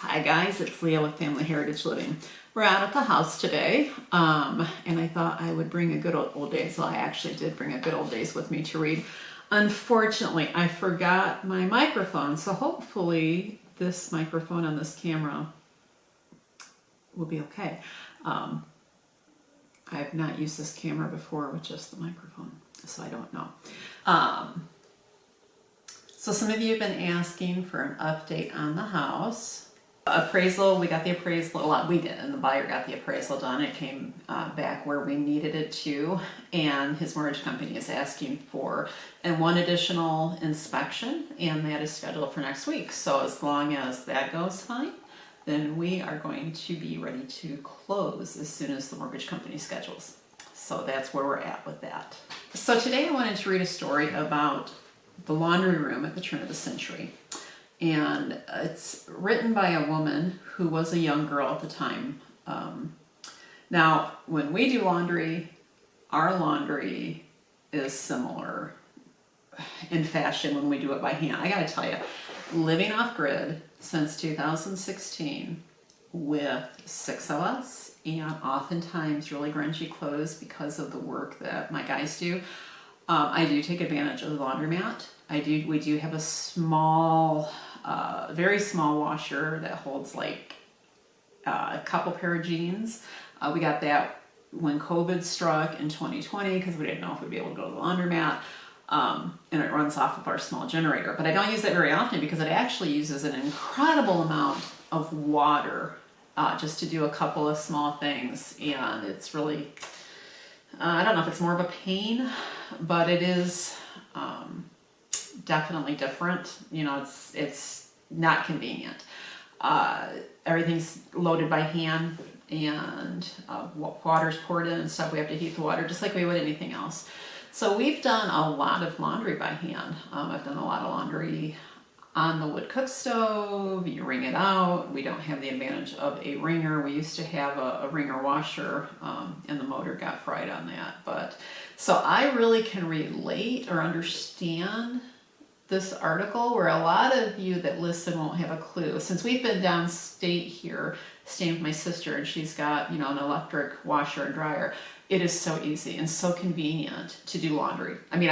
Hi guys, it's Leah with Family Heritage Living. We're out at the house today, and I thought I would bring a good old days. Well, I actually did bring a good old days with me to read. Unfortunately, I forgot my microphone, so hopefully this microphone on this camera will be okay. I've not used this camera before with just the microphone, so I don't know. So some of you have been asking for an update on the house. Appraisal, we got the appraisal, we did, and the buyer got the appraisal done. It came back where we needed it to, and his mortgage company is asking for one additional inspection, and that is scheduled for next week. So as long as that goes fine, then we are going to be ready to close as soon as the mortgage company schedules. So that's where we're at with that. So today I wanted to read a story about the laundry room at the turn of the century. And it's written by a woman who was a young girl at the time. Now, when we do laundry, our laundry is similar in fashion when we do it by hand. I gotta tell you, living off grid since 2016 with 6 of us, and oftentimes really grungy clothes because of the work that my guys do, I do take advantage of the laundromat. We do have a small, very small washer that holds like a couple pair of jeans. We got that when COVID struck in 2020 because we didn't know if we'd be able to go to the laundromat. And it runs off of our small generator. But I don't use that very often because it actually uses an incredible amount of water just to do a couple of small things. And it's really, I don't know if it's more of a pain, but it is definitely different. You know, it's not convenient. Everything's loaded by hand, and water's poured in and stuff. We have to heat the water just like we would anything else. So we've done a lot of laundry by hand. I've done a lot of laundry on the wood cook stove. You wring it out. We don't have the advantage of a wringer. We used to have a wringer washer, and the motor got fried on that. But so I really can relate or understand this article where a lot of you that listen won't have a clue. Since we've been downstate here, staying with my sister, and she's got, you know, an electric washer and dryer, it is so easy and so convenient to do laundry. I mean,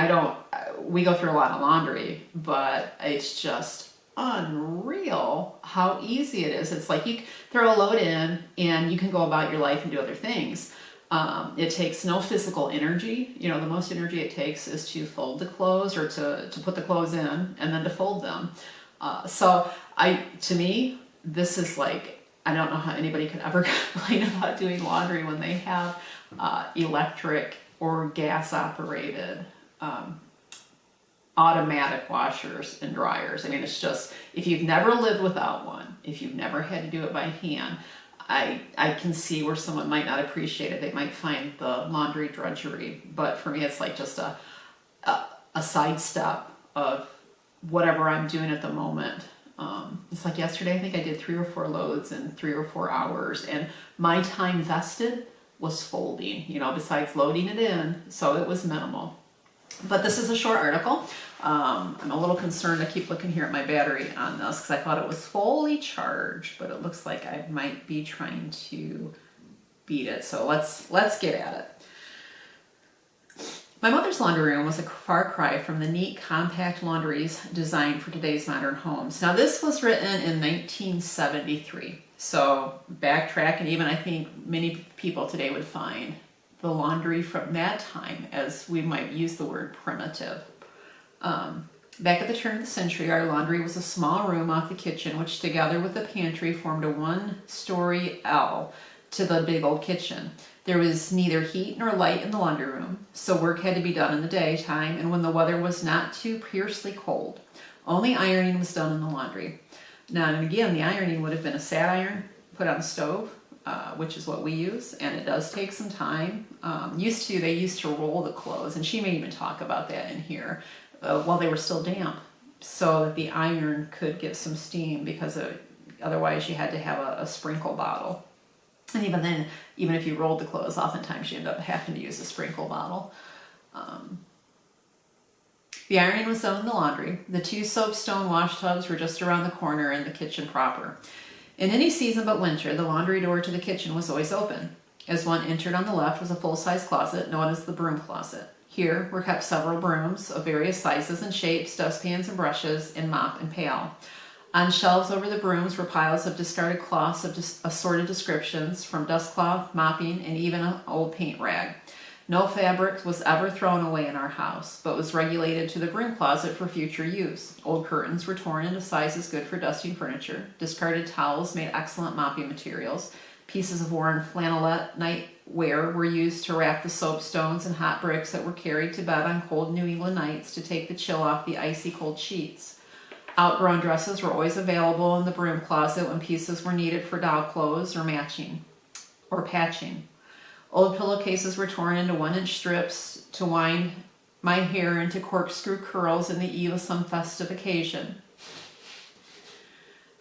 we go through a lot of laundry, but it's just unreal how easy it is. It's like you throw a load in and you can go about your life and do other things. It takes no physical energy. You know, the most energy it takes is to fold the clothes or to put the clothes in and then to fold them. To me, this is like, I don't know how anybody could ever complain about doing laundry when they have electric or gas operated automatic washers and dryers. I mean, it's just, if you've never lived without one, if you've never had to do it by hand, I can see where someone might not appreciate it. They might find the laundry drudgery, but for me it's like just a sidestep of whatever I'm doing at the moment. It's like yesterday, I think I did 3 or 4 loads in 3 or 4 hours, and my time vested was folding, you know, besides loading it in, so it was minimal. But this is a short article. I'm a little concerned. I keep looking here at my battery on this because I thought it was fully charged, but it looks like I might be trying to beat it. So let's get at it. My mother's laundry room was a far cry from the neat, compact laundries designed for today's modern homes. Now, this was written in 1973. So backtrack, and even I think many people today would find the laundry from that time, as we might use the word primitive. Back at the turn of the century, our laundry was a small room off the kitchen, which together with the pantry formed a 1-story L to the big old kitchen. There was neither heat nor light in the laundry room, so work had to be done in the daytime and when the weather was not too fiercely cold. Only ironing was done in the laundry. Now, and again, the ironing would have been a sat iron put on the stove, which is what we use, and it does take some time. They used to roll the clothes, and she may even talk about that in here, while they were still damp, so that the iron could get some steam, because otherwise you had to have a sprinkle bottle. And even then, even if you rolled the clothes, oftentimes you end up having to use a sprinkle bottle. The ironing was done in the laundry. The 2 soapstone wash tubs were just around the corner in the kitchen proper. In any season but winter, the laundry door to the kitchen was always open. As one entered on the left was a full-size closet known as the Broom Closet. Here were kept several brooms of various sizes and shapes, dustpans and brushes, and mop and pail. On shelves over the brooms were piles of discarded cloths of assorted descriptions, from dust cloth, mopping, and even an old paint rag. No fabric was ever thrown away in our house, but was regulated to the broom closet for future use. Old curtains were torn into sizes good for dusting furniture. Discarded towels made excellent mopping materials. Pieces of worn flannelette nightwear were used to wrap the soapstones and hot bricks that were carried to bed on cold New England nights to take the chill off the icy cold sheets. Outgrown dresses were always available in the broom closet when pieces were needed for doll clothes or patching. Old pillowcases were torn into 1-inch strips to wind my hair into corkscrew curls in the eve of some festive occasion.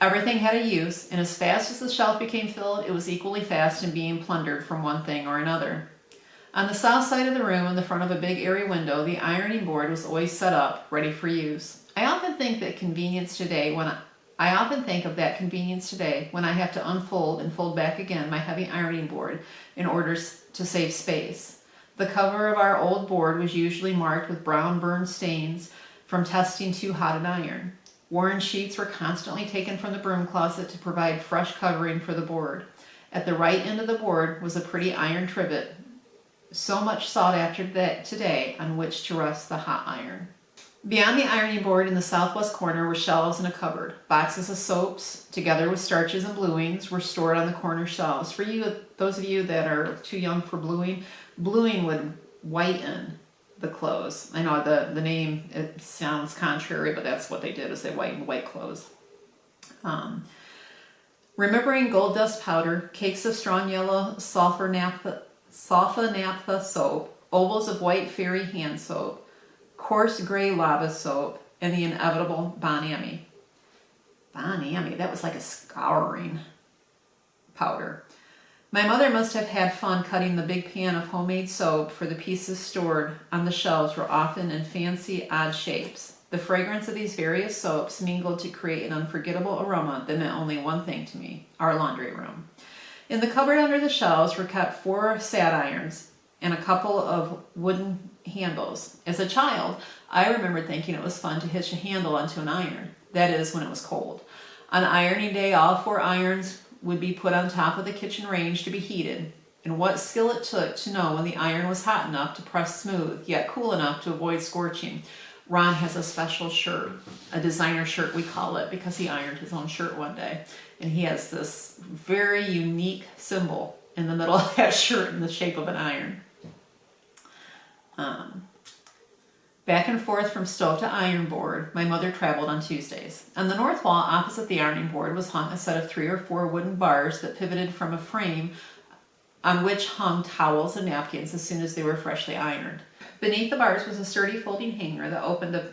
Everything had a use, and as fast as the shelf became filled, it was equally fast in being plundered from one thing or another. On the south side of the room, in the front of a big airy window, the ironing board was always set up, ready for use. I often think of that convenience today when I have to unfold and fold back again my heavy ironing board in order to save space. The cover of our old board was usually marked with brown burn stains from testing too hot an iron. Worn sheets were constantly taken from the broom closet to provide fresh covering for the board. At the right end of the board was a pretty iron trivet, so much sought after today, on which to rest the hot iron. Beyond the ironing board in the southwest corner were shelves and a cupboard. Boxes of soaps, together with starches and bluings, were stored on the corner shelves. For those of you that are too young for bluing would whiten the clothes. I know the name, it sounds contrary, but that's what they did, is they whitened white clothes. Remembering gold dust powder, cakes of strong yellow sulfur naphtha soap, ovals of white fairy hand soap, coarse gray lava soap, and the inevitable Bon Ami. Bon Ami, that was like a scouring powder. My mother must have had fun cutting the big pan of homemade soap, for the pieces stored on the shelves were often in fancy, odd shapes. The fragrance of these various soaps mingled to create an unforgettable aroma that meant only one thing to me: our laundry room. In the cupboard under the shelves were kept 4 sad irons and a couple of wooden handles. As a child, I remembered thinking it was fun to hitch a handle onto an iron, that is, when it was cold. On ironing day, all 4 irons would be put on top of the kitchen range to be heated, and what skill it took to know when the iron was hot enough to press smooth, yet cool enough to avoid scorching. Ron has a special shirt, a designer shirt we call it, because he ironed his own shirt one day, and he has this very unique symbol in the middle of that shirt in the shape of an iron. Back and forth from stove to iron board, my mother traveled on Tuesdays. On the north wall, opposite the ironing board, was hung a set of 3 or 4 wooden bars that pivoted from a frame on which hung towels and napkins as soon as they were freshly ironed. Beneath the bars was a sturdy folding hanger that opened up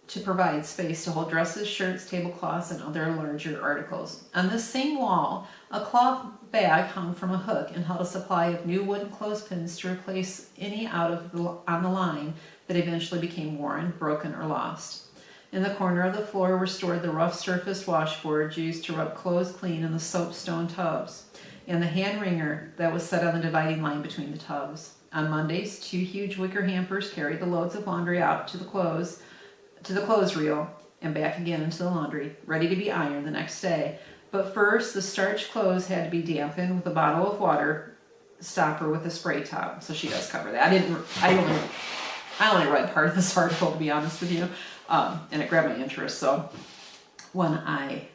to provide space to hold dresses, shirts, tablecloths, and other larger articles. On this same wall, a cloth bag hung from a hook and held a supply of new wooden clothespins to replace any on the line that eventually became worn, broken, or lost. In the corner of the floor were stored the rough-surfaced washboards used to rub clothes clean in the soapstone tubs, and the hand wringer that was set on the dividing line between the tubs. On Mondays, 2 huge wicker hampers carried the loads of laundry out to the clothes reel and back again into the laundry, ready to be ironed the next day. But first, the starched clothes had to be dampened with a bottle of water stopper with a spray top. So she does cover that. I only read part of this article, to be honest with you, and it grabbed my interest. So when I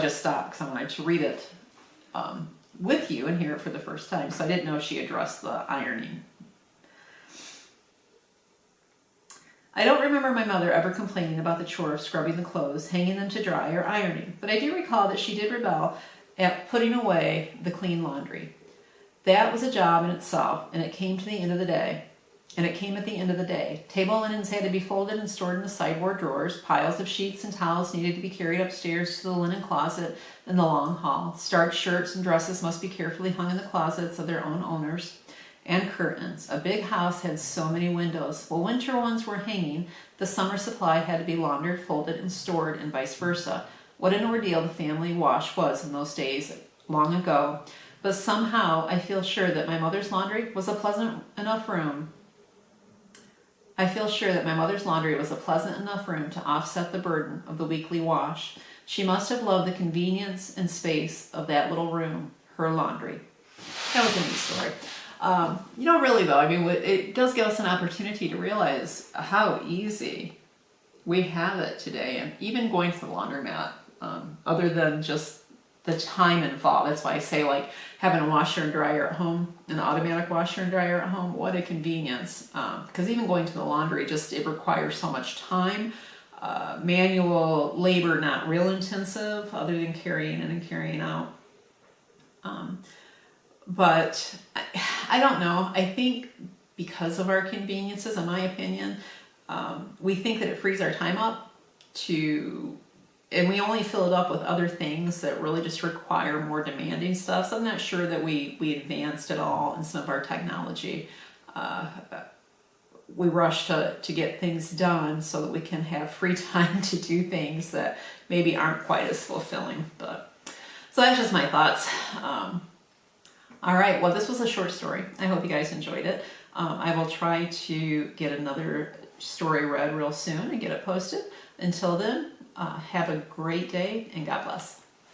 just stopped because I wanted to read it with you and hear it for the first time. So I didn't know she addressed the ironing. I don't remember my mother ever complaining about the chore of scrubbing the clothes, hanging them to dry, or ironing, but I do recall that she did rebel at putting away the clean laundry. That was a job in itself, and it came at the end of the day. Table linens had to be folded and stored in the sideboard drawers. Piles of sheets and towels needed to be carried upstairs to the linen closet in the long hall. Starched shirts and dresses must be carefully hung in the closets of their own owners. And curtains. A big house had so many windows. While winter ones were hanging, the summer supply had to be laundered, folded, and stored, and vice versa. What an ordeal the family wash was in those days long ago, but somehow I feel sure that my mother's laundry was a pleasant enough room. I feel sure that my mother's laundry was a pleasant enough room to offset the burden of the weekly wash. She must have loved the convenience and space of that little room, her laundry. That was a neat story. Really though, I mean, it does give us an opportunity to realize how easy we have it today, and even going to the laundromat, other than just the time involved. That's why I say, like, having a washer and dryer at home, an automatic washer and dryer at home, what a convenience. Because even going to the laundry, it requires so much time. Manual labor, not real intensive, other than carrying in and carrying out. But I don't know. I think because of our conveniences, in my opinion, we think that it frees our time up and we only fill it up with other things that really just require more demanding stuff. So I'm not sure that we advanced at all in some of our technology. We rush to get things done so that we can have free time to do things that maybe aren't quite as fulfilling. So that's just my thoughts. All right, well, this was a short story. I hope you guys enjoyed it. I will try to get another story read real soon and get it posted. Until then, have a great day and God bless.